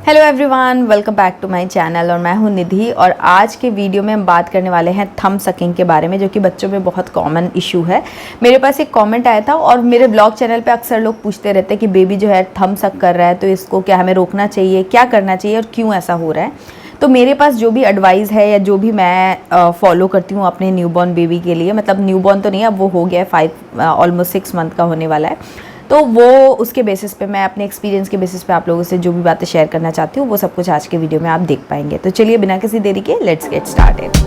Hello everyone, welcome back to my channel. और मैं हूं निधि और आज के वीडियो में हम बात करने वाले हैं थंब सकिंग के बारे में, जो कि बच्चों में बहुत कॉमन इशू है। मेरे पास एक कमेंट आया था और मेरे ब्लॉग चैनल पे अक्सर लोग पूछते रहते हैं कि बेबी जो है थंब सक कर रहा है तो इसको क्या हमें रोकना चाहिए, क्या करना चाहिए और क्यों ऐसा हो रहा है। तो मेरे पास जो भी एडवाइस है या जो भी मैं फॉलो करती हूँ अपने न्यूबॉर्न बेबी के लिए, मतलब न्यूबॉर्न तो नहीं, अब वो हो गया है 5 ऑलमोस्ट 6 मंथ का होने वाला है, तो वो उसके बेसिस पे मैं अपने एक्सपीरियंस के बेसिस पे आप लोगों से जो भी बातें शेयर करना चाहती हूँ वो सब कुछ आज के वीडियो में आप देख पाएंगे। तो चलिए बिना किसी देरी के लेट्स गेट स्टार्टेड।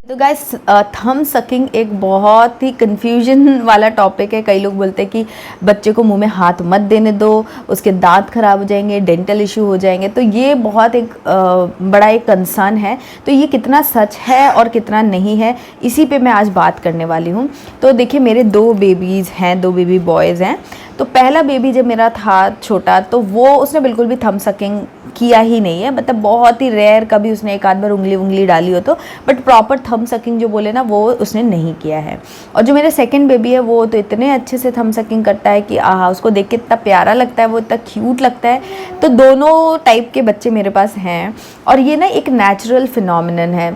तो गाइस, थंब सकिंग एक बहुत ही कंफ्यूजन वाला टॉपिक है। कई लोग बोलते हैं कि बच्चे को मुंह में हाथ मत देने दो, उसके दांत खराब हो जाएंगे, डेंटल इशू हो जाएंगे। तो ये बहुत एक बड़ा एक कंसर्न है। तो ये कितना सच है और कितना नहीं है, इसी पे मैं आज बात करने वाली हूँ। तो देखिए, मेरे 2 बेबीज़ हैं, 2 बेबी बॉयज़ हैं। तो पहला बेबी जब मेरा था छोटा, तो वो उसने बिल्कुल भी थंब सकिंग किया ही नहीं है। मतलब बहुत ही रेयर कभी उसने एक आध बार उंगली डाली हो तो, बट प्रॉपर थंब सकिंग जो बोले ना, वो उसने नहीं किया है। और जो मेरा सेकंड बेबी है वो तो इतने अच्छे से थंब सकिंग करता है कि आहा, उसको देख के इतना प्यारा लगता है, वो इतना क्यूट लगता है। तो दोनों टाइप के बच्चे मेरे पास हैं और ये ना एक नेचुरल फिनोमिनन है,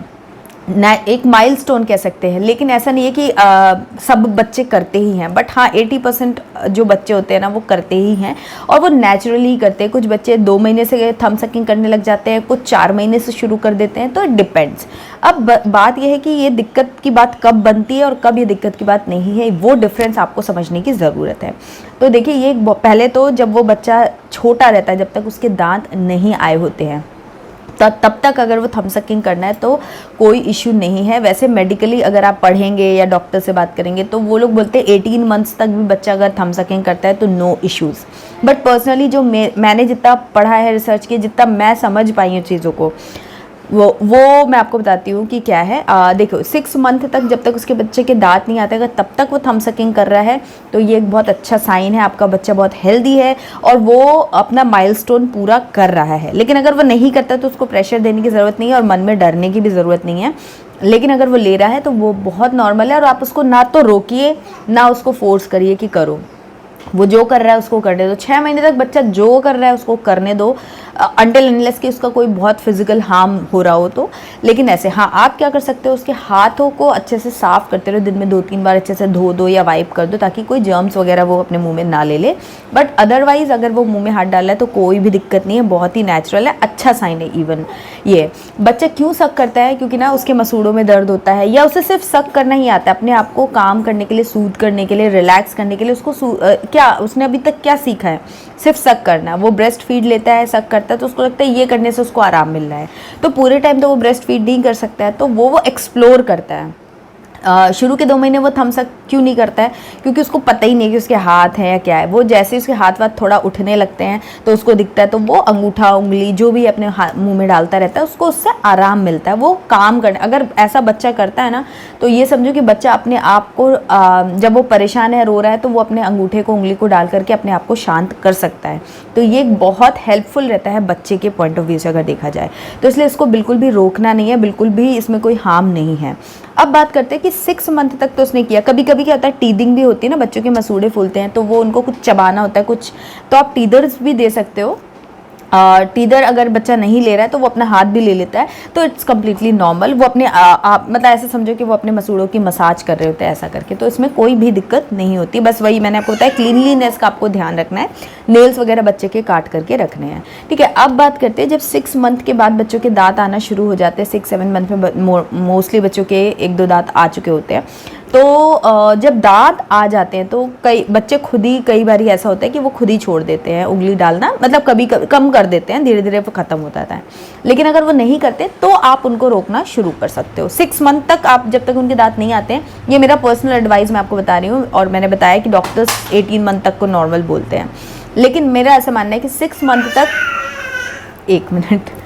एक माइलस्टोन कह सकते हैं। लेकिन ऐसा नहीं है कि सब बच्चे करते ही हैं, बट हाँ 80% जो बच्चे होते हैं ना वो करते ही हैं और वो नेचुरली ही करते हैं। कुछ बच्चे 2 महीने से थंब सकिंग करने लग जाते हैं, कुछ 4 महीने से शुरू कर देते हैं, तो इट डिपेंड्स। अब बात यह है कि ये दिक्कत की बात कब बनती है और कब ये दिक्कत की बात नहीं है, वो डिफरेंस आपको समझने की ज़रूरत है। तो देखिए, ये पहले तो जब वो बच्चा छोटा रहता है, जब तक उसके दांत नहीं आए होते हैं, तब तक अगर वो थंब सकिंग करना है तो कोई इश्यू नहीं है। वैसे मेडिकली अगर आप पढ़ेंगे या डॉक्टर से बात करेंगे तो वो लोग बोलते हैं 18 मंथ्स तक भी बच्चा अगर थंब सकिंग करता है तो नो इश्यूज़। बट पर्सनली जो मैंने जितना पढ़ा है, रिसर्च किया, जितना मैं समझ पाई हूँ चीज़ों को, वो मैं आपको बताती हूँ कि क्या है। देखो, 6 मंथ तक जब तक उसके बच्चे के दांत नहीं आते, अगर तब तक वो थंब सकिंग कर रहा है तो ये एक बहुत अच्छा साइन है, आपका बच्चा बहुत हेल्दी है और वो अपना माइलस्टोन पूरा कर रहा है। लेकिन अगर वो नहीं करता तो उसको प्रेशर देने की ज़रूरत नहीं है और मन में डरने की भी ज़रूरत नहीं है। लेकिन अगर वो ले रहा है तो वो बहुत नॉर्मल है और आप उसको ना तो रोकिए ना उसको फोर्स करिए कि करो। वो जो कर रहा है उसको करने दो। 6 महीने तक बच्चा जो कर रहा है उसको करने दो, अनटिल अनलेस कि उसका कोई बहुत फिजिकल हार्म हो रहा हो तो। लेकिन ऐसे हाँ, आप क्या कर सकते हो, उसके हाथों को अच्छे से साफ़ करते रहो, दिन में 2-3 बार अच्छे से धो दो या वाइप कर दो, ताकि कोई जर्म्स वगैरह वो अपने मुंह में ना ले ले। बट अदरवाइज़ अगर वो मुंह में हाथ डाला है तो कोई भी दिक्कत नहीं है, बहुत ही नेचुरल है, अच्छा साइन है। इवन ये बच्चा क्यों सक करता है, क्योंकि ना उसके मसूड़ों में दर्द होता है, या उसे सिर्फ सक करना ही आता है, अपने आप को काम करने के लिए, सूद करने के लिए, रिलैक्स करने के लिए। उसको क्या उसने अभी तक क्या सीखा है, सिर्फ सक करना। वो ब्रेस्ट फीड लेता है, सक करता है, तो उसको लगता है ये करने से उसको आराम मिल रहा है। तो पूरे टाइम तो वो ब्रेस्ट फीड नहीं कर सकता है, तो वो एक्सप्लोर करता है। शुरू के 2 महीने वो थंब सक क्यों नहीं करता है, क्योंकि उसको पता ही नहीं कि उसके हाथ हैं या क्या है। वो जैसे उसके हाथ वाथ थोड़ा उठने लगते हैं तो उसको दिखता है, तो वो अंगूठा उंगली जो भी अपने मुंह में डालता रहता है, उसको उससे आराम मिलता है। वो काम करने, अगर ऐसा बच्चा करता है ना, तो ये समझो कि बच्चा अपने आप को जब वो परेशान है, रो रहा है, तो वो अपने अंगूठे को उंगली को डाल करके अपने आप को शांत कर सकता है। तो ये बहुत हेल्पफुल रहता है बच्चे के पॉइंट ऑफ व्यू से अगर देखा जाए तो। इसलिए इसको बिल्कुल भी रोकना नहीं है, बिल्कुल भी इसमें कोई हार्म नहीं है। अब बात करते हैं कि 6 मंथ तक तो उसने किया। कभी कभी क्या होता है, टीदिंग भी होती है ना, बच्चों के मसूड़े फूलते हैं तो वो उनको कुछ चबाना होता है कुछ, तो आप टीदर्स भी दे सकते हो। टीदर अगर बच्चा नहीं ले रहा है तो वो अपना हाथ भी ले लेता है, तो इट्स कम्प्लीटली नॉर्मल। वो अपने मतलब ऐसे समझो कि वो अपने मसूड़ों की मसाज कर रहे होते हैं ऐसा करके, तो इसमें कोई भी दिक्कत नहीं होती। बस वही मैंने आपको बताया, क्लीनलीनेस का आपको ध्यान रखना है, नेल्स वगैरह बच्चे के काट करके रखने हैं, ठीक है। अब बात करते हैं, जब 6 मंथ के बाद बच्चों के दांत आना शुरू हो जाते हैं, 6-7 मंथ में मोस्टली बच्चों के 1-2 दांत आ चुके होते हैं। तो जब दांत आ जाते हैं तो कई बच्चे खुद ही, कई बार ऐसा होता है कि वो खुद ही छोड़ देते हैं उंगली डालना, मतलब कभी कम कर देते हैं, धीरे धीरे वो ख़त्म हो जाता है। लेकिन अगर वो नहीं करते तो आप उनको रोकना शुरू कर सकते हो। 6 मंथ तक आप, जब तक उनके दांत नहीं आते हैं, ये मेरा पर्सनल एडवाइस मैं आपको बता रही हूँ। और मैंने बताया कि डॉक्टर्स 18 मंथ तक को नॉर्मल बोलते हैं, लेकिन मेरा ऐसा मानना है कि 6 मंथ तक। 1 मिनट।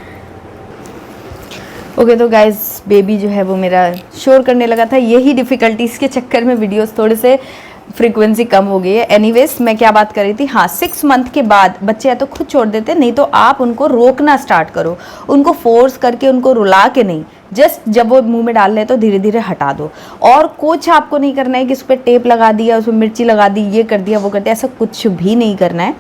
ओके, तो गाइज बेबी जो है वो मेरा शोर करने लगा था। यही डिफ़िकल्टीज़ के चक्कर में वीडियोस थोड़े से फ्रीक्वेंसी कम हो गई है। एनीवेज, मैं क्या बात कर रही थी, हाँ 6 मंथ के बाद बच्चे या तो खुद छोड़ देते, नहीं तो आप उनको रोकना स्टार्ट करो, उनको फोर्स करके, उनको रुला के नहीं, जस्ट जब वो मुंह में डाल रहे हैं तो धीरे धीरे हटा दो। और कुछ आपको नहीं करना है कि उस पर टेप लगा दिया, उस पर मिर्ची लगा दी, ये कर दिया वो कर दिया, ऐसा कुछ भी नहीं करना है।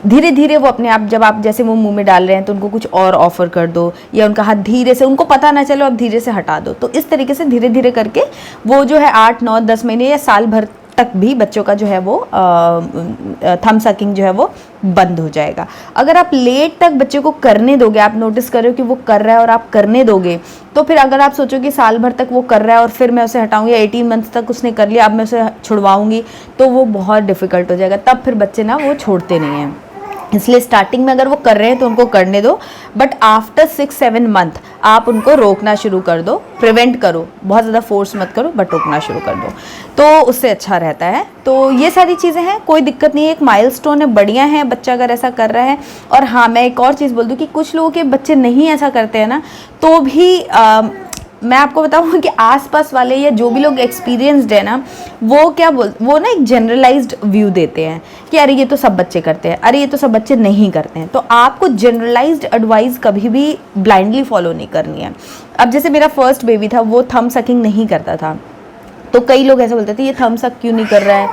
धीरे धीरे वो अपने आप, जब आप जैसे वो मुंह में डाल रहे हैं तो उनको कुछ और ऑफर कर दो, या उनका हाथ धीरे से, उनको पता ना चलो, अब धीरे से हटा दो। तो इस तरीके से धीरे धीरे करके वो जो है 8, 9, 10 महीने या साल भर तक भी बच्चों का जो है वो थंब सकिंग जो है वो बंद हो जाएगा। अगर आप लेट तक बच्चे को करने दोगे, आप नोटिस कर रहे हो कि वो कर रहा है और आप करने दोगे, तो फिर अगर आप सोचो कि साल भर तक वो कर रहा है और फिर मैं उसे हटाऊंगी, 18 मंथ तक उसने कर लिया, अब मैं उसे छुड़वाऊंगी, तो वो बहुत डिफिकल्ट हो जाएगा। तब फिर बच्चे ना वो छोड़ते नहीं हैं। इसलिए स्टार्टिंग में अगर वो कर रहे हैं तो उनको करने दो, बट आफ्टर 6-7 मंथ आप उनको रोकना शुरू कर दो, प्रिवेंट करो, बहुत ज़्यादा फोर्स मत करो, बट रोकना शुरू कर दो, तो उससे अच्छा रहता है। तो ये सारी चीज़ें हैं, कोई दिक्कत नहीं है, एक माइलस्टोन है, बढ़िया है बच्चा अगर ऐसा कर रहा है। और हाँ, मैं एक और चीज़ बोल दूँ कि कुछ लोगों के बच्चे नहीं ऐसा करते हैं ना, तो भी मैं आपको बताऊँ कि आसपास वाले या जो भी लोग एक्सपीरियंसड है ना, वो ना एक जनरलाइज्ड व्यू देते हैं कि अरे ये तो सब बच्चे करते हैं, अरे ये तो सब बच्चे नहीं करते हैं। तो आपको जनरलाइज्ड एडवाइस कभी भी ब्लाइंडली फॉलो नहीं करनी है। अब जैसे मेरा फर्स्ट बेबी था, वो थंब सकिंग नहीं करता था, तो कई लोग ऐसे बोलते थे ये थंब सक क्यों नहीं कर रहा है,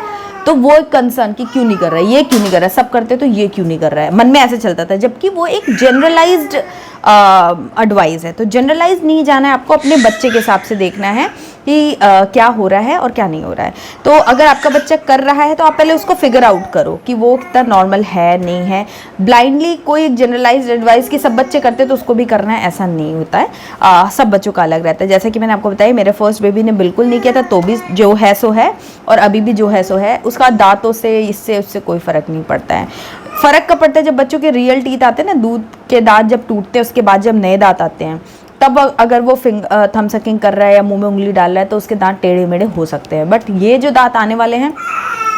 तो वो एक कंसर्न कि क्यों नहीं कर रहा है, ये क्यों नहीं कर रहा है, सब करते तो ये क्यों नहीं कर रहा है, मन में ऐसे चलता था, जबकि वो एक जनरलाइज्ड एडवाइस है। तो जनरलाइज नहीं जाना है, आपको अपने बच्चे के हिसाब से देखना है कि क्या हो रहा है और क्या नहीं हो रहा है। तो अगर आपका बच्चा कर रहा है तो आप पहले उसको फिगर आउट करो कि वो कितना नॉर्मल है, नहीं है। ब्लाइंडली कोई जनरलाइज्ड एडवाइस कि सब बच्चे करते तो उसको भी करना है, ऐसा नहीं होता है। सब बच्चों का अलग रहता है। जैसे कि मैंने आपको बताया, मेरे फर्स्ट बेबी ने बिल्कुल नहीं किया था, तो भी जो है सो है, और अभी भी जो है सो है। उसका दांतों से, इससे उससे कोई फ़र्क नहीं पड़ता है। फ़र्क कब पड़ता है जब बच्चों के रियल टीथ आते हैं ना, दूध के दांत जब टूटते हैं उसके बाद जब नए दांत आते हैं, तब अगर वो थंब सकिंग कर रहा है या मुंह में उंगली डाल रहा है तो उसके दांत टेढ़े मेढ़े हो सकते हैं। बट ये जो दांत आने वाले हैं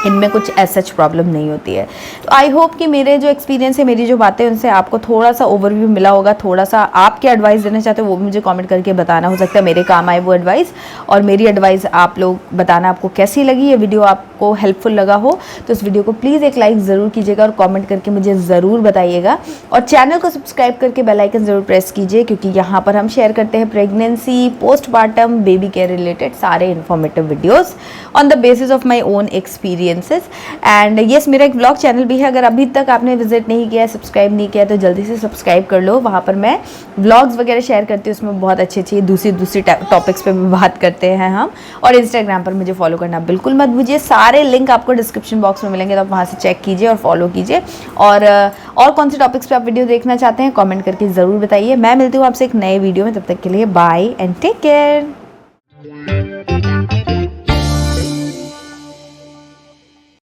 इनमें कुछ सच प्रॉब्लम नहीं होती है। तो आई होप कि मेरे जो एक्सपीरियंस है, मेरी जो बातें, उनसे आपको थोड़ा सा ओवरव्यू मिला होगा। थोड़ा सा आप क्या एडवाइस देना चाहते हो वो भी मुझे कमेंट करके बताना, हो सकता है मेरे काम आए वो एडवाइस। और मेरी एडवाइस आप लोग बताना आपको कैसी लगी, ये वीडियो आपको हेल्पफुल लगा हो तो इस वीडियो को प्लीज़ एक लाइक ज़रूर कीजिएगा और कॉमेंट करके मुझे ज़रूर बताइएगा। और चैनल को सब्सक्राइब करके बेल आइकन ज़रूर प्रेस कीजिए, क्योंकि यहाँ पर हम शेयर करते हैं pregnancy, postpartum, baby care related सारे informative videos on the basis of my own experiences. And yes, मेरा एक व्लॉग चैनल भी है, अगर अभी तक आपने विजिट नहीं किया, सब्सक्राइब नहीं किया तो जल्दी से सब्सक्राइब कर लो। वहाँ पर मैं व्लॉग्स वगैरह शेयर करती हूँ, उसमें बहुत अच्छी दूसरी टॉपिक्स पे बात करते हैं हम। और इंस्टाग्राम पर मुझे फॉलो करना बिल्कुल मत भूलिए, सारे लिंक आपको डिस्क्रिप्शन बॉक्स में मिलेंगे, तो आप वहाँ से चेक कीजिए और फॉलो कीजिए। और कौन से टॉपिक्स पे आप वीडियो देखना चाहते हैं कॉमेंट करके ज़रूर बताइए। मैं मिलती हूँ आपसे एक नए वीडियो में, तब तक के लिए बाय एंड टेक केयर।